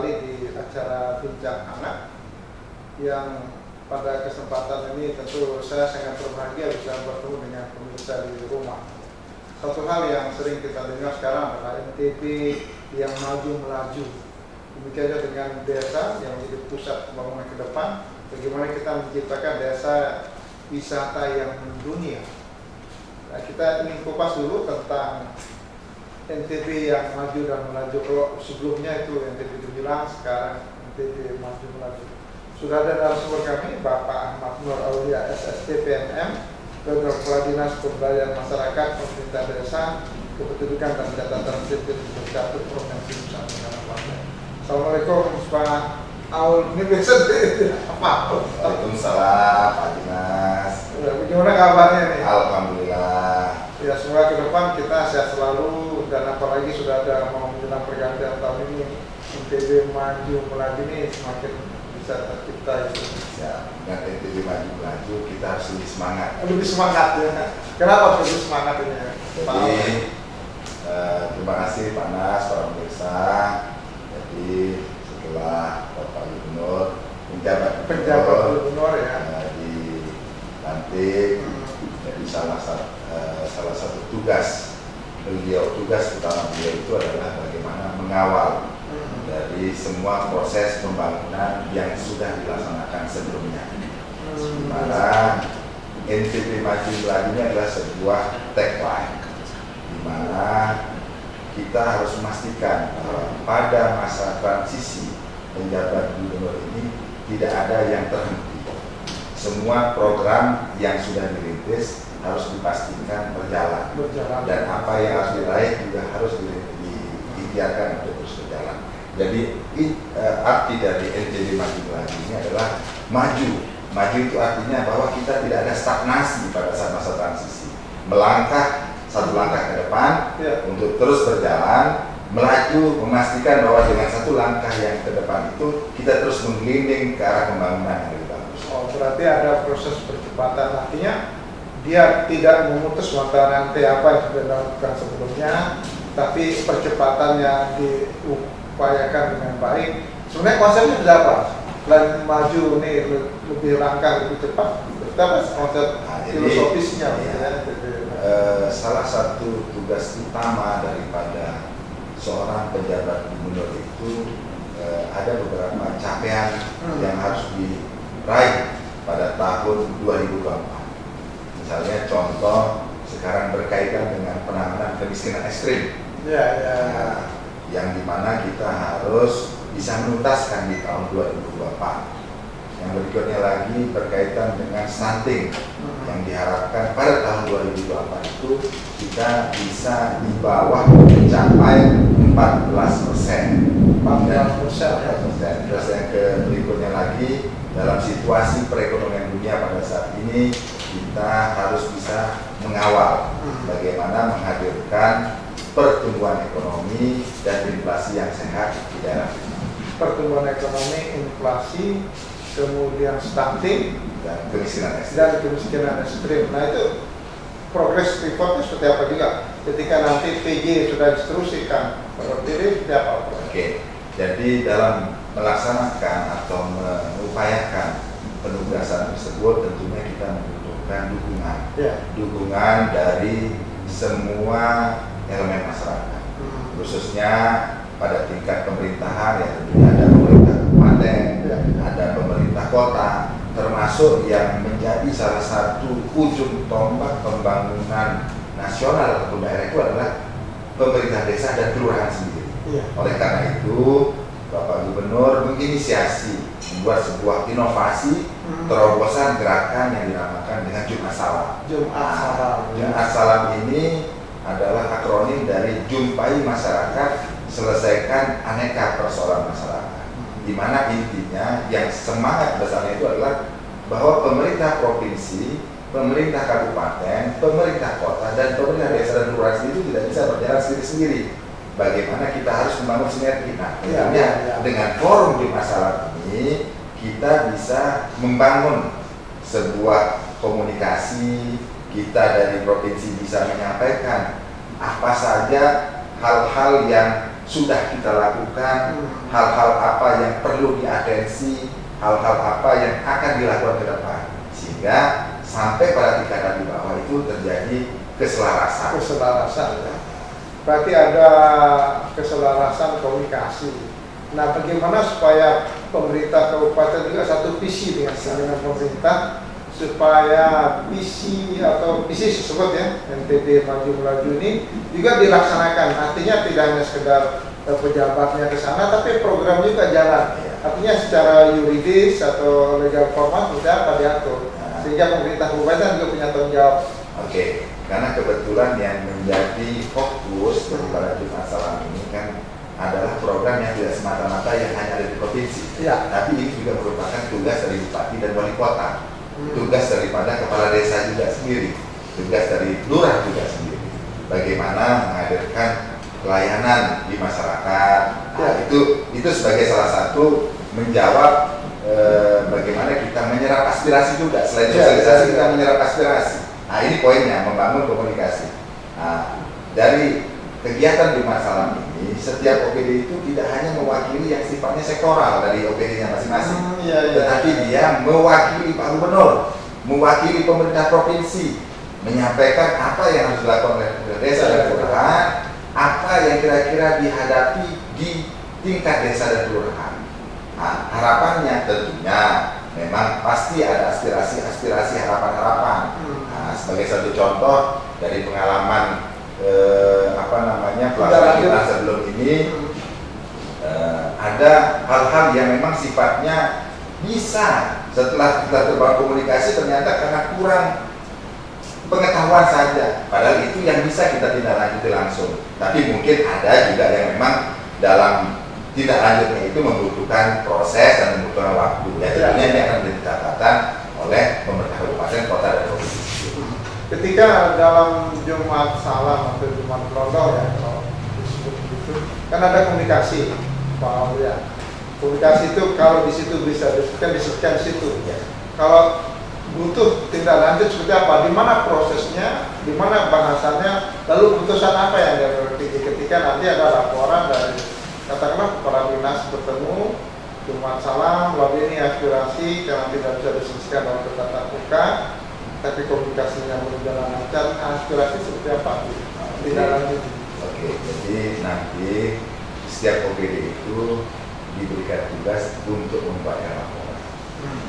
kembali di acara Bincang Anak yang pada kesempatan ini tentu saya sangat berbahagia bisa bertemu dengan pemirsa di rumah. Satu hal yang sering kita dengar sekarang adalah NTB yang maju melaju. Demikian juga dengan desa yang menjadi pusat pembangunan ke depan, bagaimana kita menciptakan desa wisata yang mendunia. Nah, kita ingin kupas dulu tentang NTB yang maju dan melaju. Kalau sebelumnya itu NTB Gemilang, sekarang NTB maju melaju. Sudah ada dalam sumber kami Bapak Ahmad Nur Aulia SST PNM, Kepala Dinas Pemberdayaan Masyarakat, Pemerintah Desa, Kependudukan dan Catatan Sipil Dukcapil Provinsi Nusa Tenggara Barat. Assalamualaikum Pak Aul, ini biasa apa? Waalaikumsalam Pak Dinas. Bagaimana kabarnya nih? Alhamdulillah. Ya, semoga ke depan kita sehat selalu, dan apalagi sudah ada mau menjelang pergantian tahun ini, NTB maju melaju ini semakin bisa tercipta itu. Ya, dengan NTB maju melaju kita harus lebih semangat. Lebih semangat ya. Kenapa lebih semangat ini? Jadi terima kasih Pak Nas, para pemirsa. Jadi setelah Bapak Gubernur penjabat Gubernur ya dilantik, jadi salah satu tugas utama beliau itu adalah bagaimana mengawal dari semua proses pembangunan yang sudah dilaksanakan sebelumnya. Dimana NTB maju melaju ini adalah sebuah tagline, dimana kita harus memastikan bahwa pada masa transisi penjabat gubernur ini tidak ada yang terhenti. Semua program yang sudah dirintis harus dipastikan berjalan. Dan apa yang harus diraih juga harus diikhtiarkan untuk terus berjalan. Jadi arti dari NTB maju melaju ini adalah maju. Maju itu artinya bahwa kita tidak ada stagnasi pada saat masa transisi. Melangkah satu langkah ke depan untuk terus berjalan, melaju, memastikan bahwa dengan satu langkah yang ke depan itu kita terus menggelinding ke arah pembangunan yang lebih bagus. Oh, berarti ada proses percepatan, artinya dia tidak memutus mata rantai apa yang sudah dilakukan sebelumnya, tapi percepatannya diupayakan dengan baik. Sebenarnya konsepnya sudah apa? Selain maju nih lebih langkah lebih cepat, apa konsep filosofisnya? Salah satu tugas utama daripada seorang penjabat gubernur itu ada beberapa capaian yang harus diraih pada tahun 2024. Misalnya contoh sekarang berkaitan dengan penanganan kemiskinan ekstrim, yang dimana kita harus bisa menuntaskan di tahun 2024. Yang berikutnya lagi berkaitan dengan stunting, yang diharapkan pada tahun 2024 itu kita bisa di bawah mencapai 14%. Terus yang berikutnya lagi, dalam situasi perekonomian dunia pada saat ini kita harus bisa mengawal bagaimana menghadirkan pertumbuhan ekonomi dan inflasi yang sehat di daerah kita. Pertumbuhan ekonomi, inflasi, kemudian stunting dan kemiskinan ekstrim. Nah, itu progres reportnya seperti apa juga ketika nanti PJ sudah diinstruksikan seperti seperti apa? Oke, jadi dalam melaksanakan atau mengupayakan penugasan tersebut tentunya kita membutuhkan dukungan dari semua elemen masyarakat, khususnya pada tingkat pemerintahan, ya tentunya ada pemerintah kabupaten, ada pemerintah kota, termasuk yang menjadi salah satu ujung tombak pembangunan nasional atau daerah itu adalah pemerintah desa dan kelurahan sendiri. Oleh karena itu, Bapak Gubernur menginisiasi membuat sebuah inovasi terobosan gerakan yang dinamakan dengan Jumat Salam. Jumat Salam ini adalah akronim dari Jumpai Masyarakat, Selesaikan Aneka Persoalan Masyarakat, di mana intinya yang semangat besarnya itu adalah bahwa pemerintah provinsi, pemerintah kabupaten, pemerintah kota, dan pemerintah desa dan kelurahan itu tidak bisa berjalan sendiri-sendiri. Bagaimana kita harus membangun sinergi. Nah, dengan forum di masalah ini kita bisa membangun sebuah komunikasi. Kita dari provinsi bisa menyampaikan apa saja hal-hal yang sudah kita lakukan, hal-hal apa yang perlu diatensi, hal-hal apa yang akan dilakukan ke depan, sehingga sampai pada tingkatan di bawah itu terjadi keselarasan. Ya. Berarti ada keselarasan komunikasi. Nah, bagaimana supaya pemerintah kabupaten juga satu visi dengan pemerintah, supaya visi atau visi tersebut ya, NTB Maju Melaju ini juga dilaksanakan. Artinya tidak hanya sekedar pejabatnya ke sana, tapi program juga jalan. Artinya secara yuridis atau legal formal sudah apa diatur, sehingga pemerintah kabupaten juga punya tanggung jawab. Oke, karena kebetulan yang menjadi fokus daripada Jumat Salam ini kan adalah program yang tidak semata-mata yang hanya ada di provinsi, tapi ini juga merupakan tugas dari bupati dan wali kota, tugas daripada kepala desa juga sendiri, tugas dari lurah juga sendiri. Bagaimana menghadirkan pelayanan di masyarakat, itu sebagai salah satu menjawab bagaimana kita menyerap aspirasi juga. Selain sosialisasi kita menyerap aspirasi. Nah, ini poinnya, membangun komunikasi. Nah, dari kegiatan Jumat Salam ini, setiap OPD itu tidak hanya mewakili yang sifatnya sektoral dari OPD-nya masing-masing, tetapi dia mewakili Pak Gubernur, mewakili pemerintah provinsi, menyampaikan apa yang harus dilakukan oleh desa dan kelurahan, apa yang kira-kira dihadapi di tingkat desa dan kelurahan. Nah, harapannya tentunya memang pasti ada aspirasi, harapan-harapan. Nah, sebagai satu contoh dari pengalaman pelaksanaan kita sebelum ini, ada hal-hal yang memang sifatnya bisa setelah kita terbangun komunikasi ternyata karena kurang pengetahuan saja, padahal itu yang bisa kita tindak lanjuti langsung. Tapi mungkin ada juga yang memang dalam tindak lanjutnya itu membutuhkan proses dan membutuhkan waktu. Ya tentunya ini akan menjadi catatan oleh pemerintah kabupaten, kota, dan provinsi. Ketika dalam Jumat Salam atau Jumat Gelondong ya, kalau disebut begitu, kan ada komunikasi, Pak Aulia. Komunikasi itu kalau di situ bisa disebutkan di situ. Ya. Kalau butuh tindak lanjut seperti apa, di mana prosesnya, di mana bahasannya, lalu putusan apa yang diambil ketika nanti ada laporan dari katakanlah kepala dinas bertemu Jumat Salam, lalu ini aspirasi karena tidak bisa diselesaikan dalam tatap muka, tapi komunikasinya berjalan lancar, aspirasi seperti apa? Tidak lanjut. Oke, jadi nanti setiap OPD itu diberikan tugas untuk membuat laporan.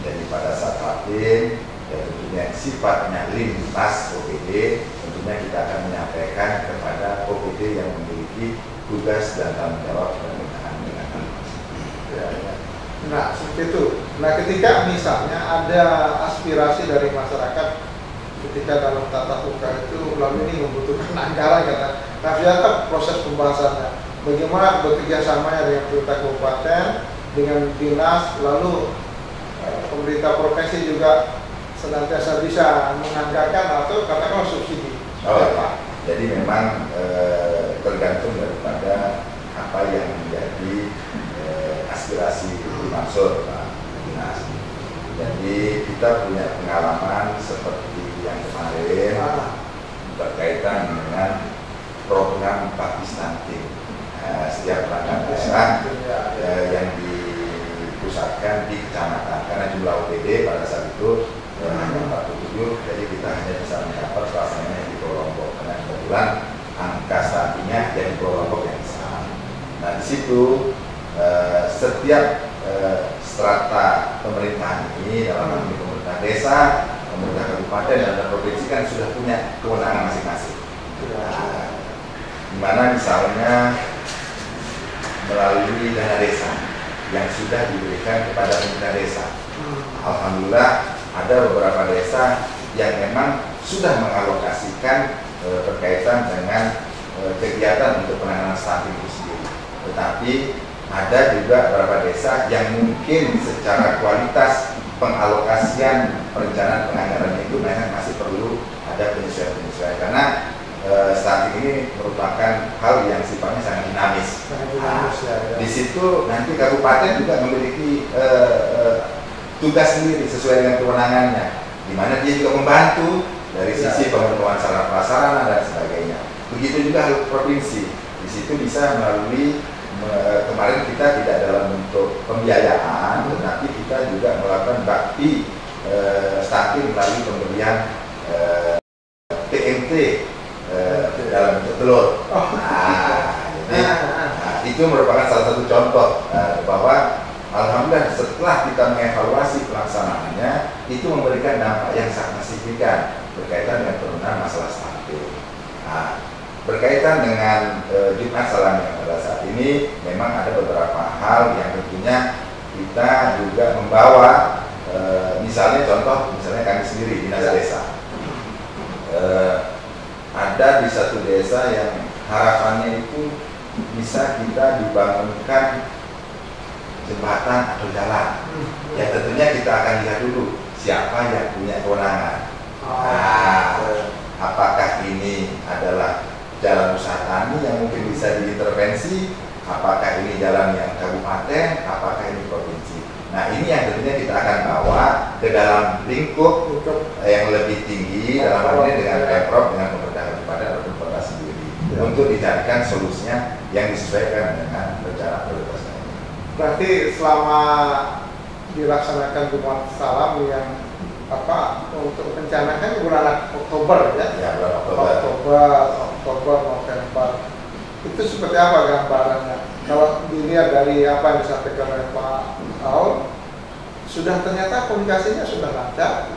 Jadi pada saat rapim, ya tentunya sifatnya lintas OPD, tentunya kita akan menyampaikan kepada OPD yang memiliki tugas dan tanggung jawab pemerintahan dengan hal tersebut. Nah, seperti itu. Nah, ketika misalnya ada aspirasi dari masyarakat ketika dalam tatap muka itu, lalu ini membutuhkan anggaran kata. Nah, ternyata proses pembahasannya bagaimana bekerja samanya dengan pemerintah kabupaten, dengan dinas, lalu pemerintah provinsi juga senantiasa bisa menganggarkan atau katakanlah subsidi. Jadi memang tergantung daripada apa yang menjadi aspirasi dimaksud Pak Dinas. Jadi kita punya pengalaman seperti yang kemarin berkaitan dengan program Pakistan Team. Setiap perangkat desa yang dipusatkan di kecamatan, karena jumlah OPD pada saat itu hanya 47, jadi kita hanya bisa mendapat pelaksanaannya di Pulau Lombok, karena kebetulan angka stuntingnya jadi Pulau Lombok yang besar. Nah, di situ setiap strata pemerintahan ini, dalam hal ini pemerintah desa, pemerintah kabupaten, dan provinsi kan sudah punya kewenangan masing-masing. Di mana misalnya melalui dana desa yang sudah diberikan kepada pemerintah desa. Alhamdulillah ada beberapa desa yang memang sudah mengalokasikan berkaitan dengan kegiatan untuk penanganan stunting itu sendiri. Tetapi ada juga beberapa desa yang mungkin secara kualitas pengalokasian perencanaan penganggarannya itu memang masih perlu ada penyesuaian-penyesuaian, karena stunting ini merupakan hal yang sifatnya sangat dinamis. Di situ nanti kabupaten juga memiliki tugas sendiri sesuai dengan kewenangannya, di mana dia juga membantu dari sisi pemenuhan sarana prasarana dan sebagainya. Begitu juga provinsi, di situ bisa melalui kemarin kita tidak dalam bentuk pembiayaan, tetapi kita juga melakukan bakti stunting melalui pemberian PMT dalam bentuk telur. Jadi itu merupakan salah satu contoh bahwa alhamdulillah setelah kita mengevaluasi pelaksanaannya itu memberikan dampak yang sangat signifikan berkaitan dengan penurunan masalah stunting. Berkaitan dengan Jumat Salam yang pada saat ini memang ada beberapa hal yang tentunya kita juga membawa misalnya kami sendiri dinas desa ada di satu desa yang harapannya itu bisa kita dibangunkan jembatan atau jalan. Ya tentunya kita akan lihat dulu siapa yang punya kewenangan. Apakah ini adalah jalan usaha tani yang mungkin bisa diintervensi, apakah ini jalan yang kabupaten, apakah ini provinsi. Nah ini yang tentunya kita akan bawa ke dalam lingkup yang lebih tinggi dalam hal ini dengan Pemprov, dengan pemerintah kabupaten ataupun kota sendiri untuk dicarikan solusinya yang disesuaikan dengan rencana prioritas. Berarti selama dilaksanakan Jumat Salam yang untuk rencana kan bulan Oktober ya? Ya, bulan Oktober, November. Itu seperti apa gambarannya? Kalau dilihat dari apa yang disampaikan oleh Pak Aul, sudah ternyata komunikasinya sudah lancar,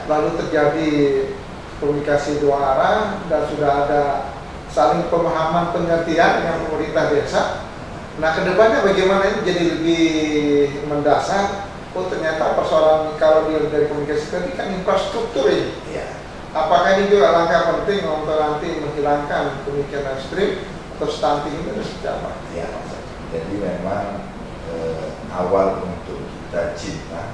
lalu terjadi komunikasi dua arah dan sudah ada saling pemahaman pengertian yang pemerintah desa. Nah kedepannya bagaimana ini jadi lebih mendasar? Oh ternyata persoalan kalau dari komunikasi tadi kan infrastruktur ini. Apakah ini juga langkah penting untuk nanti menghilangkan pemikiran ekstrim atau stunting itu seperti apa? Jadi memang awal untuk kita cinta,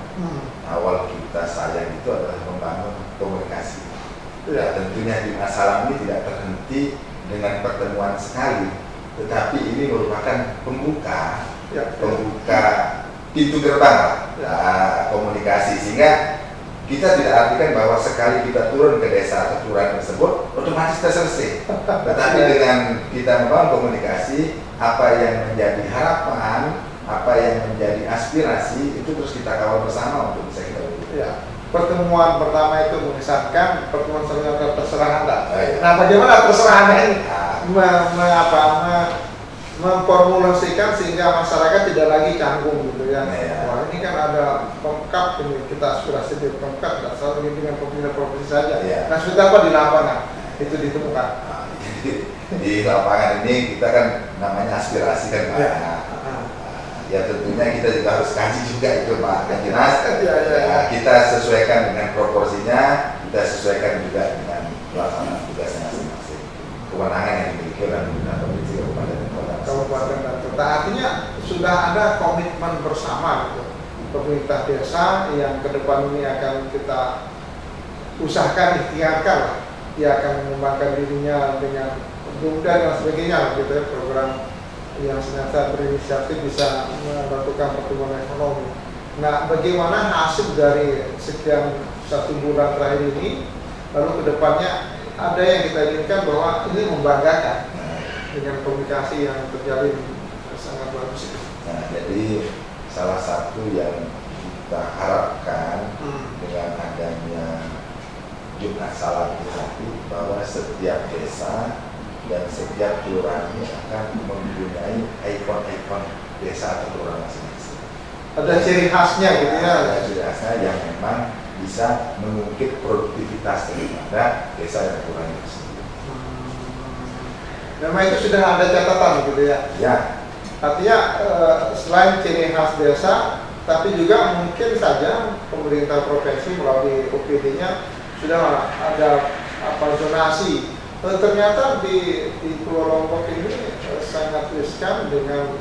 awal kita sayang itu adalah membangun komunikasi. Tentunya di masalah ini tidak terhenti dengan pertemuan sekali, tetapi ini merupakan pembuka pintu gerbang komunikasi, sehingga kita tidak artikan bahwa sekali kita turun ke desa atau kelurahan tersebut otomatis selesai. Tetapi dengan kita membangun komunikasi, apa yang menjadi harapan, apa yang menjadi aspirasi itu terus kita kawal bersama untuk bisa kita wujudkan. Pertemuan pertama itu mengesankan, pertemuan selanjutnya terserah Anda. Nah bagaimana terserah Anda ini memformulasikan sehingga masyarakat tidak lagi canggung gitu ya. Wah ini kan ada Pemkab, ini kita aspirasi di Pemkab, tidak selalu dengan pemerintah provinsi saja. Nah seperti apa di lapangan itu ditemukan? Di lapangan ini kita kan namanya aspirasi kan banyak. Ya tentunya kita juga harus kaji juga itu Pak Dinas. Kita sesuaikan dengan proporsinya, kita sesuaikan juga dengan pelaksanaan tugasnya masing-masing. Kewenangan yang dimiliki oleh pemerintah provinsi, kabupaten dan kota. Artinya sudah ada komitmen bersama gitu. Pemerintah desa yang ke depan ini akan kita usahakan, ikhtiarkan, dia akan mengembangkan dirinya dengan mudah dan sebagainya gitu ya, program yang ternyata berinisiatif bisa melakukan pertumbuhan ekonomi. Nah, bagaimana hasil dari sekian 1 bulan terakhir ini, lalu kedepannya ada yang kita inginkan bahwa ini membanggakan dengan komunikasi yang terjalin sangat bagus. Nah, jadi salah satu yang kita harapkan dengan adanya Jumat Salam itu bahwa setiap desa dan setiap kelurahan ini akan mempunyai ikon-ikon desa atau kelurahan masing-masing. Ada ciri khasnya gitu ya? Ada ciri khasnya yang memang bisa mengungkit produktivitas daripada desa dan kelurahan itu sendiri. Memang itu sudah ada catatan gitu ya? Ya. Artinya selain ciri khas desa, tapi juga mungkin saja pemerintah provinsi melalui OPD-nya sudah ada zonasi. Ternyata di Pulau Lombok ini sangat riskan dengan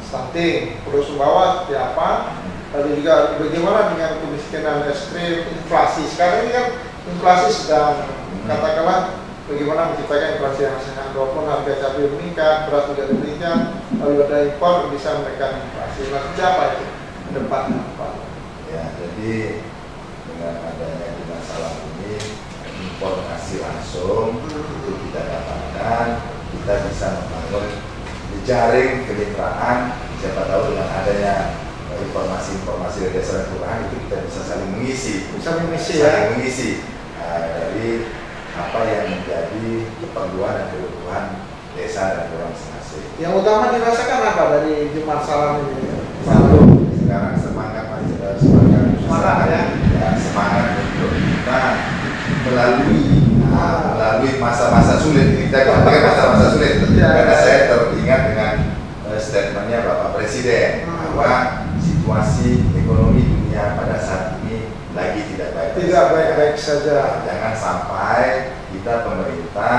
stunting, perlu sumbawa seperti apa, lalu juga bagaimana dengan kemiskinan ekstrim, inflasi. Sekarang ini kan inflasi sedang katakanlah bagaimana menciptakan inflasi yang sehat, walaupun harga cabai meningkat, beras juga demikian, lalu ada impor bisa menekan inflasi. Nah, siapa itu ke depannya Pak? Ya, jadi dengan adanya Jumat Salam ini informasi langsung itu kita dapatkan, kita bisa membangun jaring kemitraan. Siapa tahu dengan adanya informasi-informasi dari desa dan kelurahan itu kita bisa saling mengisi, saling mengisi dari apa yang menjadi keperluan dan kebutuhan desa dan kelurahan masing-masing. Yang utama dirasakan apa dari Jumat Salam ini? Satu, sekarang semangat ya, semangat untuk kita melalui masa-masa sulit. Kita katakan masa-masa sulit karena saya teringat dengan statementnya Bapak Presiden bahwa situasi ekonomi dunia pada saat ini lagi tidak baik-baik saja. Jangan sampai kita pemerintah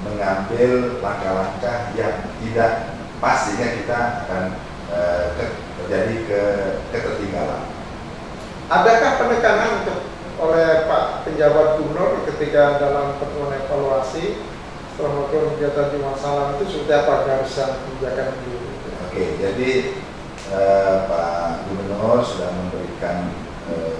mengambil langkah-langkah yang tidak pas sehingga kita akan terjadi ketertinggalan. Adakah penekanan oleh Pak penjabat gubernur ketika dalam pertemuan evaluasi setelah melakukan kegiatan Jumat Salam itu seperti apa garisan kebijakan itu? Oke, jadi Pak Gubernur sudah memberikan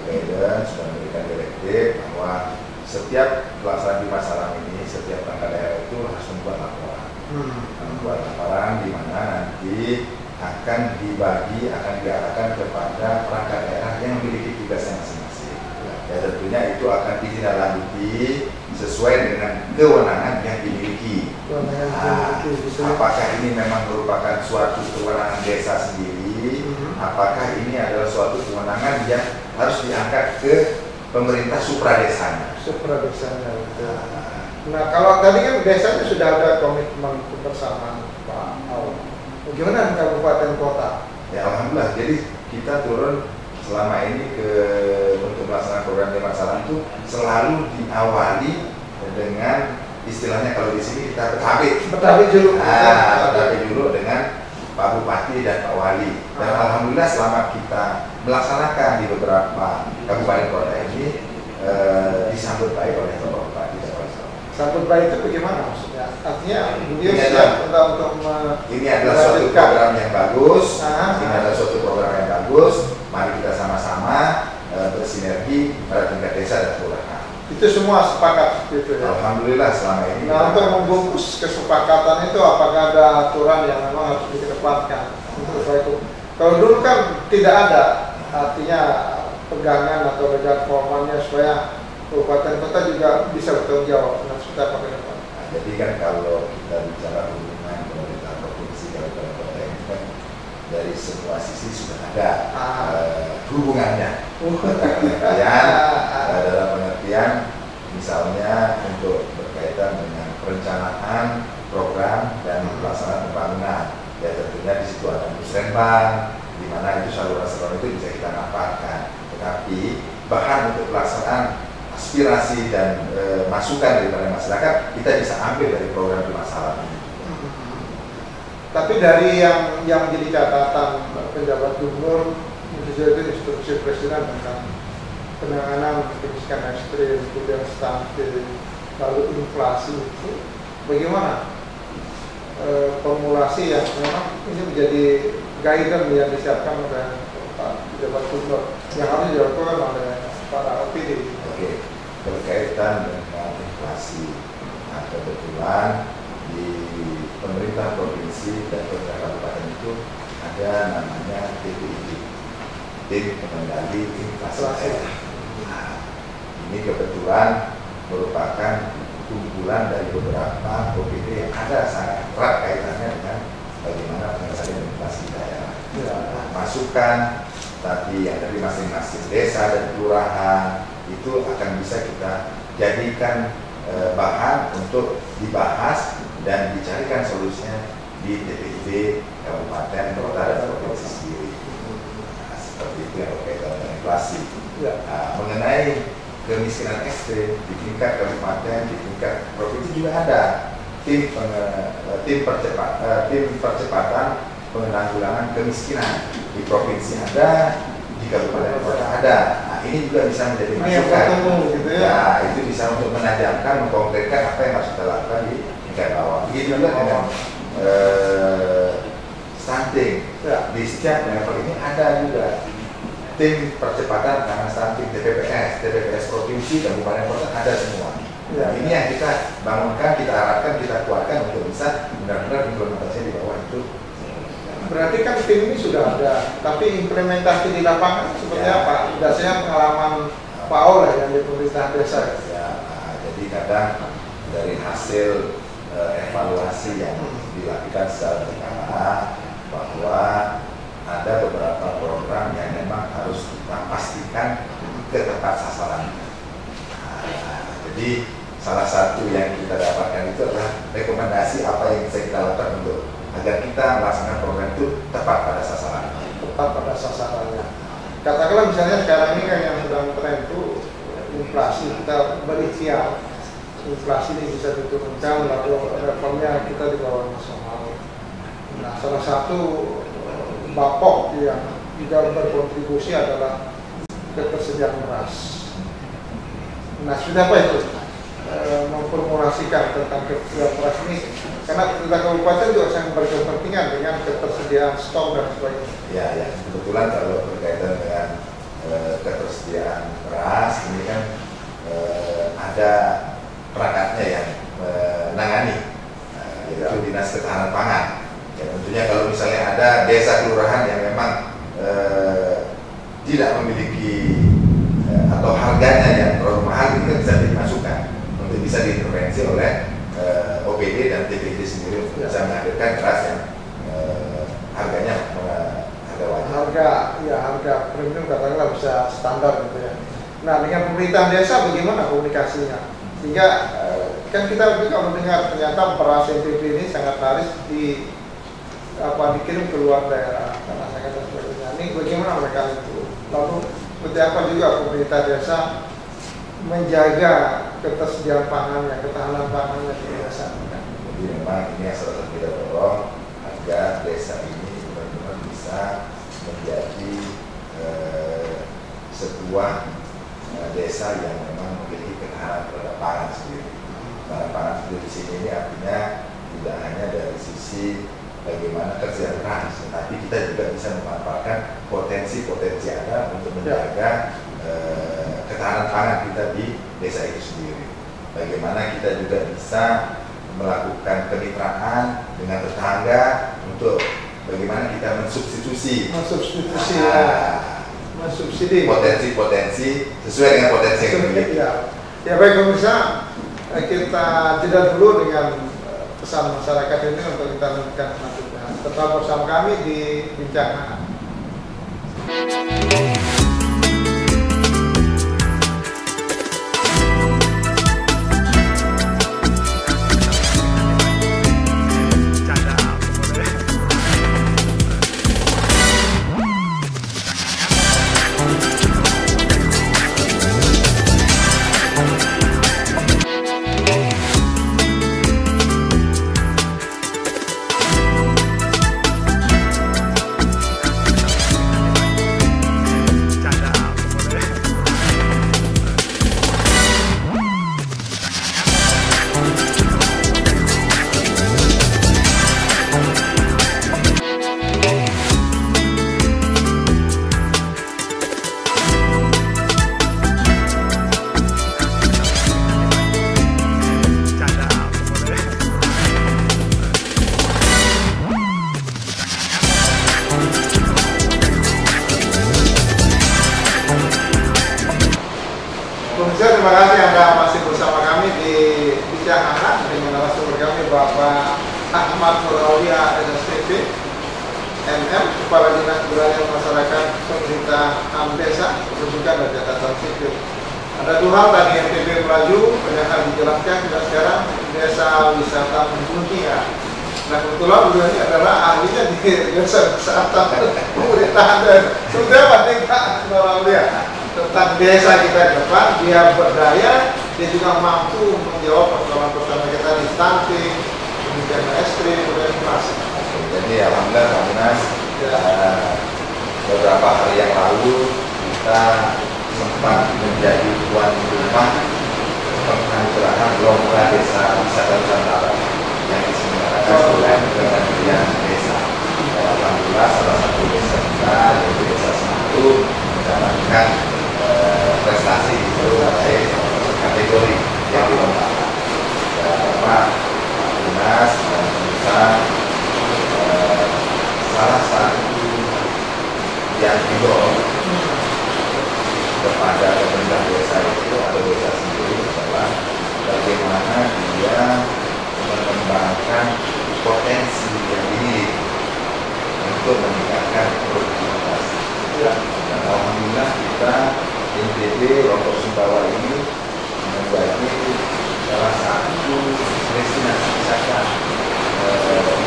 guidance, sudah memberikan direktif bahwa setiap pelaksanaan Jumat Salam ini, setiap perangkat daerah itu harus membuat laporan. Membuat laporan di mana nanti akan dibagi, akan diarahkan kepada perangkat daerah yang memiliki tugasnya masing-masing. Ya tentunya itu akan ditindaklanjuti sesuai dengan kewenangan yang dimiliki. Apakah ini memang merupakan suatu kewenangan desa sendiri? Apakah ini adalah suatu kewenangan yang harus diangkat ke pemerintah supradesanya? Nah, kalau tadi kan desanya sudah ada komitmen kebersamaan Pak Aul. Bagaimana di kabupaten kota? Ya alhamdulillah. Jadi kita turun selama ini untuk melaksanakan program Jumat Salam itu selalu diawali dengan istilahnya kalau di sini kita bertabik dulu dengan Pak Bupati dan Pak Wali. Dan alhamdulillah selama kita melaksanakan di beberapa kabupaten kota ini disambut baik oleh Bapak Bupati dan Pak Wali. Sambut baik itu bagaimana maksudnya? Artinya beliau siap untuk ini adalah suatu program yang bagus. Ini adalah suatu program yang bagus. Mari kita sama-sama bersinergi pada tingkat desa dan kelurahan. Itu semua sepakat gitu ya? Alhamdulillah selama ini. Nah untuk membungkus kesepakatan itu apakah ada aturan yang memang harus dikedepankan untuk itu? Kalau dulu kan tidak ada, artinya pegangan atau legal formalnya supaya kabupaten kota juga bisa bertanggung jawab dengan seperti apa ke depan. Jadi kan kalau kita bicara hubungan pemerintah provinsi kabupaten kota ini kan dari semua sisi sudah ada hubungannya. Dalam pengertian misalnya untuk berkaitan dengan perencanaan program dan pelaksanaan pembangunan. Ya tentunya di situ ada musrenbang, di mana itu saluran-saluran itu bisa kita manfaatkan. Tetapi bahan untuk pelaksanaan aspirasi dan masukan daripada masyarakat kita bisa ambil dari program Jumat Salam ini. Tapi dari yang menjadi catatan penjabat gubernur itu instruksi presiden tentang penanganan kemiskinan ekstrim, kemudian stunting, lalu inflasi itu bagaimana formulasi yang memang ini menjadi guidance yang disiapkan oleh Pak penjabat gubernur yang harus dilakukan oleh para OPD. Oke, berkaitan dengan inflasi, nah kebetulan di pemerintah provinsi dan pemerintah kabupaten itu ada namanya TPID, Tim Pengendali Inflasi Daerah. Nah, ini kebetulan merupakan kumpulan dari beberapa OPD yang ada sangat erat kaitannya dengan bagaimana pengendalian inflasi daerah. Nah, masukan tadi yang dari masing-masing desa dan kelurahan itu akan bisa kita jadikan bahan untuk dibahas dan dicarikan solusinya di TPID kabupaten, kota, dan provinsi sendiri. Nah, seperti itu yang berkaitan dengan inflasi. Nah, mengenai kemiskinan ekstrim di tingkat kabupaten, di tingkat provinsi juga ada tim percepatan penanggulangan kemiskinan. Di provinsi ada, di kabupaten kota ada. Nah, ini juga bisa menjadi masukan. Gitu ya. Itu bisa untuk menajamkan, mengkonkretkan apa yang harus kita lakukan di tingkat bawah. Begitu juga dengan stunting. Di setiap level ini ada juga tim percepatan penanganan stunting, TPPS provinsi, kabupaten kota ada semua. Ini yang kita bangunkan, kita arahkan, kita kuatkan untuk bisa benar-benar implementasi di bawah itu Berarti kan tim ini sudah ada, tapi implementasi di lapangan seperti apa? Biasanya pengalaman Pak Oleh yang di pemerintah desa. Ya, jadi kadang dari hasil evaluasi yang dilakukan secara berkala bahwa ada beberapa program yang memang harus kita pastikan ke tepat sasaran. Jadi salah satu yang kita dapatkan itu adalah rekomendasi apa yang bisa kita lakukan untuk agar kita melaksanakan program itu tepat pada sasaran. Tepat pada sasarannya. Katakanlah misalnya sekarang ini kan yang sedang tren itu inflasi, kita berikhtiar inflasi ini bisa diturunkan, lalu reformnya kita di bawah nasional. Nah, salah satu bapok yang juga berkontribusi adalah ketersediaan beras. Nah, sudah apa itu? Memformulasikan tentang ketersediaan beras ini, karena pemerintah kabupaten juga sangat berkepentingan dengan ketersediaan stok dan sebagainya. Ya, kebetulan kalau berkaitan dengan ketersediaan beras ini kan ada perangkatnya yang menangani, yaitu Dinas Ketahanan Pangan. Ya, tentunya kalau misalnya ada desa kelurahan yang memang tidak memiliki atau harganya yang terlalu mahal, itu bisa dimasukkan untuk bisa diintervensi oleh OPD dan TPD sendiri untuk bisa menghadirkan beras yang harganya harga wajar. Harga premium katakanlah bisa standar gitu ya. Nah, dengan pemerintah desa bagaimana komunikasinya? Sehingga kan kita juga mendengar ternyata beras NPB ini sangat laris dikirim ke luar daerah karena sangat dan sebagainya. Ini bagaimana mereka itu? Lalu seperti apa juga pemerintah desa menjaga ketersediaan pangannya, ketahanan pangannya di desa? Jadi memang ini yang salah satu kita dorong agar desa ini benar-benar bisa menjadi sebuah desa yang memang memiliki ketahanan terhadap pangan sendiri. Ketahanan pangan sendiri di sini ini artinya tidak hanya dari sisi bagaimana kerja keras, tetapi kita juga bisa memanfaatkan potensi-potensi ada untuk menjaga ketahanan pangan kita di desa itu sendiri. Bagaimana kita juga bisa melakukan kemitraan dengan tetangga untuk bagaimana kita mensubstitusi potensi-potensi sesuai dengan potensi yang dimiliki. Ya baik pemirsa, kita jeda dulu dengan pesan masyarakat ini untuk kita lanjutkan selanjutnya. Tetap bersama kami di Bincang Hangat. Terima kasih Anda masih bersama kami di Bincang Hangat dengan narasumber kami Bapak Ahmad Nuraulia SSTP MM, Kepala Dinas Kebudayaan Masyarakat Pemerintah Desa, Pendidikan dan Catatan Sipil. Ada dua hal tadi NTB melaju, banyak hal dijelaskan, dan sekarang Desa Wisata Mendunia. Nah kebetulan beliau ini adalah ahlinya di Desa Wisata Pemerintahan dan sudah pasti Pak Nuraulia tentang desa kita ke depan, dia berdaya, dia juga mampu menjawab persoalan-persoalan kita di stunting, kemudian ekstrim, kemudian inflasi. Jadi alhamdulillah Pak Dinas, beberapa hari yang lalu kita sempat menjadi tuan rumah penganugerahan lomba desa wisata Nusantara yang diselenggarakan oleh Kementerian Desa. Alhamdulillah salah satu desa kita yaitu Desa Semeru mendapatkan prestasi terkait kategori yang dilombakan. Pak Dinas dan pemirsa, salah menjadi salah satu destinasi wisata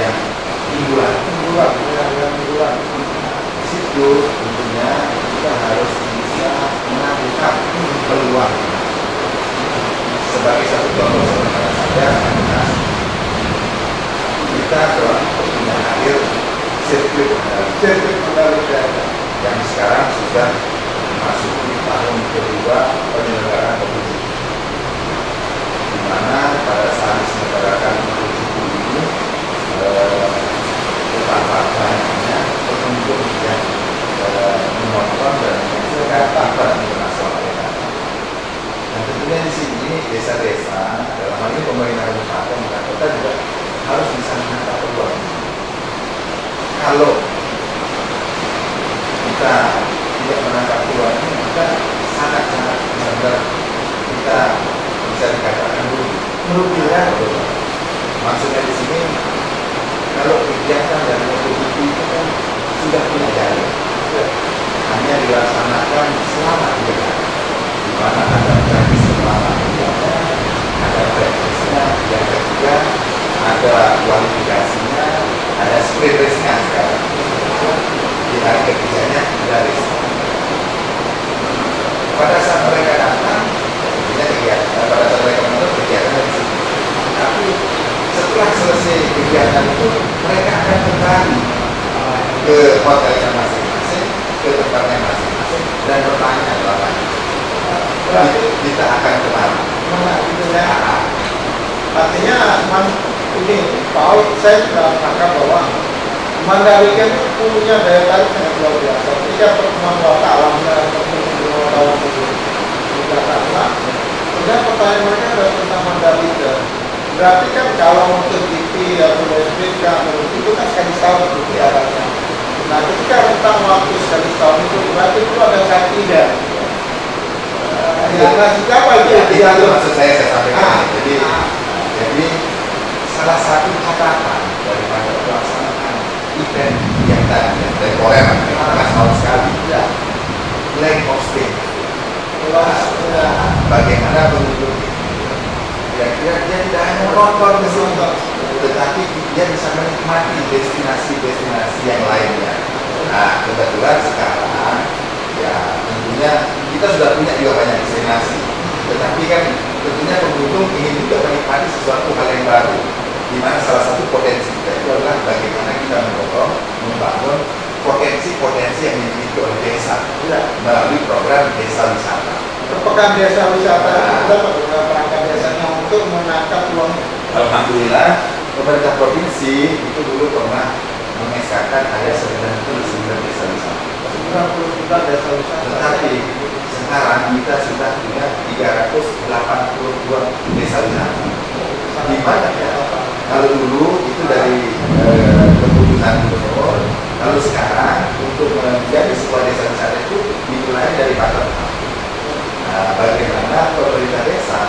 yang unggulan. Di situ tentunya kita harus bisa menangkap peluang. Sebagai satu contoh saja, kita telah punya hadir sirkuit Mandalika yang sekarang sudah memasuki tahun kedua penyelenggaraan kompetisi, di mana pada saat diselenggarakan kompetisi ini betapa banyaknya pengunjung yang menonton dan menyaksikan internasional. Dan tentunya di sini desa-desa, dalam hal ini pemerintah kabupaten dan kota juga harus bisa menangkap peluang. Kalau kita tidak menangkap peluang ini, maka sangat-sangat benar kita bisa dikatakan merugi ya. Maksudnya di sini, kalau kegiatan dari kompetisi itu kan sudah punya jalur, hanya dilaksanakan selama 3 hari, di mana ada tradisi selama 3 hari, ada praktisnya, yang ketiga ada kualifikasinya, ada sprint race-nya sekarang. Di hari ketiganya ada race. Pada saat mereka datang, pada saat mereka menonton kegiatan di sini. Tapi setelah selesai kegiatan itu, mereka akan kembali ke hotelnya masing-masing, ke tempatnya masing-masing, dan bertanya lamanya. Berarti kita akan kembali. Mana gitu ya? Artinya ini Paul, saya sudah menangkap bahwa Mandalika itu punya daya tarik yang luar biasa. Ketika pertemuan wata alamnya beberapa tahun di Jakarta, kemudian pertanyaan mereka adalah tentang Mandalika. Berarti kan kalau untuk GP atau WSBK itu kan sekali tahun kegiatannya. Nah, ketika rentang waktu sekali tahun itu berarti itu ada tidak. Yang ngasih apa itu? Itu maksud saya sampaikan. Jadi salah satu catatan daripada pelaksanaan event yang tadi temporer sangat mahal sekali, lack of stage. Bagaimana pengunjung kira-kira dia tidak hanya menonton ke sini, tetapi dia bisa menikmati destinasi-destinasi yang lainnya. Nah, kebetulan sekarang ya tentunya kita sudah punya juga banyak destinasi, tetapi kan tentunya pengunjung ingin juga menikmati sesuatu hal yang baru, di mana salah satu potensi kita itu adalah bagaimana kita membangun potensi-potensi yang dimiliki oleh desa melalui program desa wisata. Pekan desa wisata itu perangkat desanya untuk menangkap peluang. Alhamdulillah pemerintah provinsi itu dulu pernah mengesahkan ada 99 desa wisata. 90 desa wisata. Tetapi sekarang kita sudah punya 382 desa wisata. Di mana ya? Kalau dulu itu dari keputusan gubernur, kalau sekarang untuk menjadi sebuah desa wisata itu dimulai dari pasar. Nah, bagaimana pemerintah desa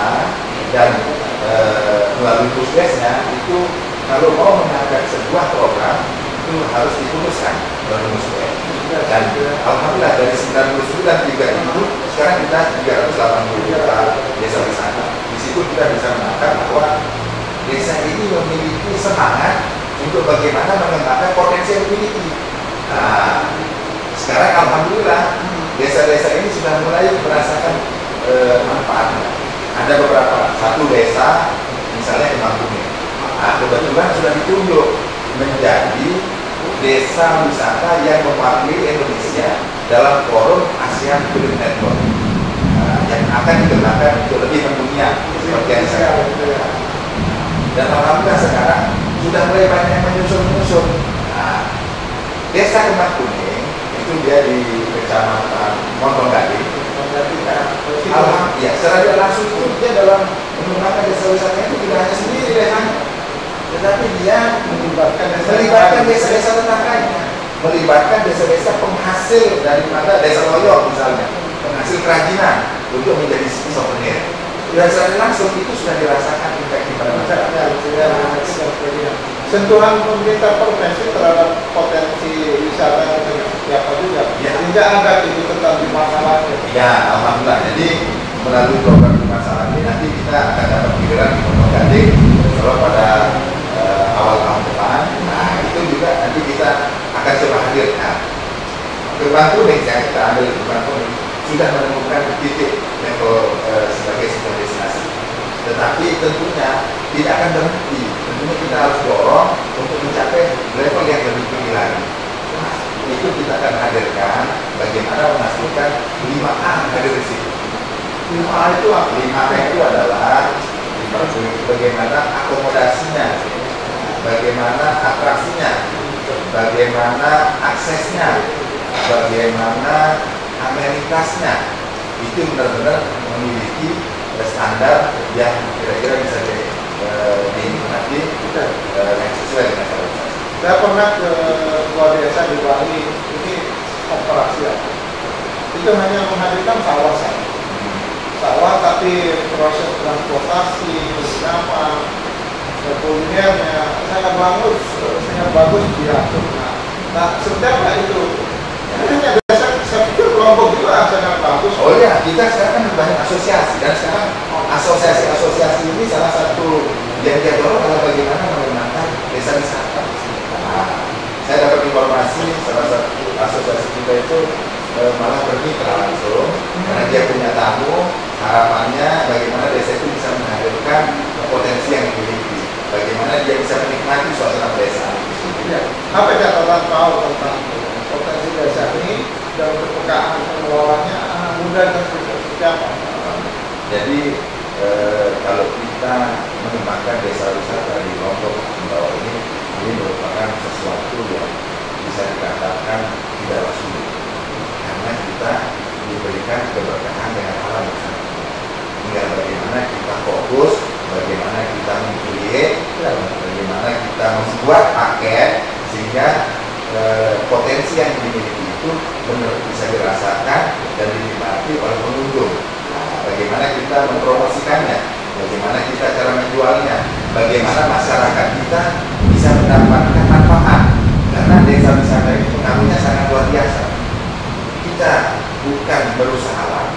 dan melalui pusdesnya itu kalau mau mengangkat sebuah program itu harus diputuskan oleh pusdes. Dan alhamdulillah dari 99 juga itu sekarang kita 380 desa wisata. Di situ kita bisa menangkap bahwa desa ini memiliki semangat untuk bagaimana mengembangkan potensi yang dimiliki. Nah, sekarang alhamdulillah desa-desa ini sudah mulai merasakan manfaatnya. Ada beberapa, satu desa misalnya Kemang Kuning. Nah, kebetulan sudah ditunjuk menjadi desa wisata yang mewakili Indonesia dalam forum ASEAN Tourism Network, yang akan dikembangkan untuk lebih mendunia seperti yang saya katakan. Dan alhamdulillah sekarang sudah mulai banyak yang menyusun. Nah, desa Kemang Kuning itu dia di kecamatan Montong Gading. Alhamdulillah, secara tidak langsung itu dia dalam mengembangkan desa wisata itu tidak hanya sendiri desanya, tetapi dia melibatkan desa-desa tetangganya, melibatkan desa-desa penghasil daripada desa loyok misalnya, penghasil kerajinan untuk menjadi souvenir. Dan secara langsung itu sudah dirasakan impact pada masyarakat. Sentuhan pemerintah provinsi terhadap potensi wisata yang seperti apa juga. Tidak ada itu tentang di masalahnya. Ya, alhamdulillah. Jadi melalui program di masalah ini nanti kita akan dapat giliran di Pondokganding kalau pada awal tahun depan. Nah itu juga nanti kita akan coba hadirkan. Gerbang Kuning yang kita ambil Gerbang Kuning sudah menemukan titik level sebagai sebuah destinasi. Tetapi tentunya tidak akan berhenti. Tentunya kita harus dorong untuk mencapai level yang lebih tinggi lagi. Nah, itu kita akan hadirkan bagaimana memastikan 5A hadir di situ. 5A itu apa? 5A itu adalah bagaimana akomodasinya, bagaimana atraksinya, bagaimana aksesnya, bagaimana amenitasnya. Itu benar-benar memiliki standar yang kira-kira bisa dinikmati yang sesuai dengan kualitas. Saya pernah ke sebuah desa di Bali, ini operasi apa? Itu hanya menghadirkan sawah saja. Sawah tapi proses transportasi, penginapan, kulinernya sangat bagus diatur. Nah, seperti apa itu? Hanya desa, saya pikir kelompok juga sangat bagus. Oh iya, kita sekarang kan banyak asosiasi, dan sekarang asosiasi ini salah satu yang dia dorong adalah bagaimana menggunakan desa wisata. Nah, saya dapat informasi salah satu asosiasi kita itu malah bermitra langsung karena dia punya tamu. Harapannya bagaimana desa itu bisa menghadirkan potensi yang dimiliki, bagaimana dia bisa menikmati suasana desa. Ya, apa catatan tahu tentang potensi desa ini dan kepekaan pengelolanya anak muda dan seperti apa? Jadi kalau kita mengembangkan desa wisata di Lombok Bawah ini merupakan sesuatu yang bisa dikatakan tidaklah sulit karena kita diberikan keberkahan dengan alam bersama. Tinggal bagaimana kita fokus, bagaimana kita memilih, bagaimana kita membuat paket sehingga potensi yang dimiliki itu benar bisa dirasakan dan dinikmati oleh pengunjung. Nah, bagaimana kita mempromosikannya, bagaimana kita cara menjualnya, bagaimana masyarakat kita bisa mendapatkan manfaat karena desa wisata ini pengaruhnya sangat luar biasa. Kita bukan berusaha alam,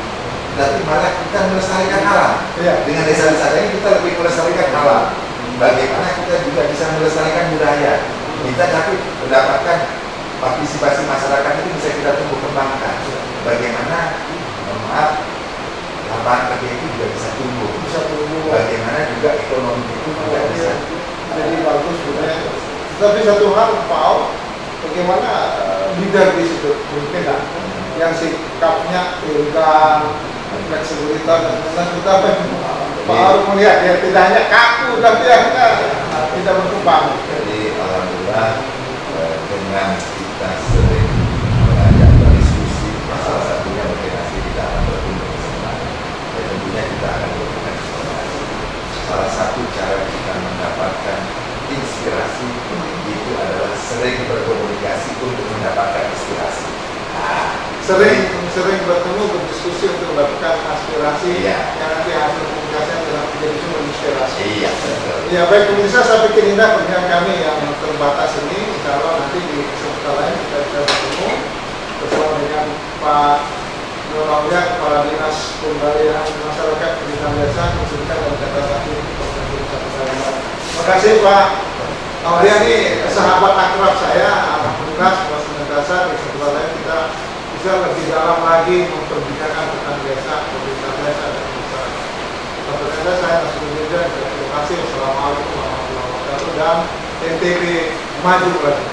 tapi malah kita melestarikan alam. Dengan desa wisata ini kita lebih melestarikan alam. Bagaimana kita juga bisa melestarikan budaya kita, tapi mendapatkan partisipasi masyarakat itu bisa kita tumbuh kembangkan. Bagaimana lapangan kerja itu juga bisa tumbuh. Bagaimana juga ekonomi itu juga bisa jadi bagus budaya. Tapi satu hal Pak, bagaimana leader di situ mungkin lah yang sikapnya elegan, fleksibilitas dan lain-lain kita Pak harus melihat ya tidak hanya kaku tapi akhirnya tidak berkembang. Jadi alhamdulillah dengan kita sering mengajak berdiskusi, salah satunya bagaimana kita akan bertumbuh bersama. Dan tentunya kita akan memberikan informasi. Salah satu cara kita mendapatkan inspirasi itu adalah sering berkomunikasi untuk mendapatkan inspirasi. Sering bertemu, berdiskusi untuk mendapatkan aspirasi yang nanti hasil komunikasinya dalam menjadi sumber inspirasi. Iya, betul. Ya baik pemirsa, saya pikir indah perjalanan kami yang terbatas ini. Insya Allah nanti di kesempatan lain kita bisa bertemu bersama dengan Pak Nur Aulia, Kepala Dinas Pemberdayaan Masyarakat Pendidikan Desa, Pendidikan dan Catatan Provinsi Nusa Tenggara Barat. Terima kasih Pak Aulia, ini sahabat akrab saya. Alhamdulillah sebuah dasar di kesempatan lain kita bisa lebih dalam lagi memperbicarakan tentang desa, pemerintahan desa dan masyarakat. Sebenarnya saya Nasruddin, terima kasih. Assalamualaikum warahmatullahi wabarakatuh dan NTB maju lagi.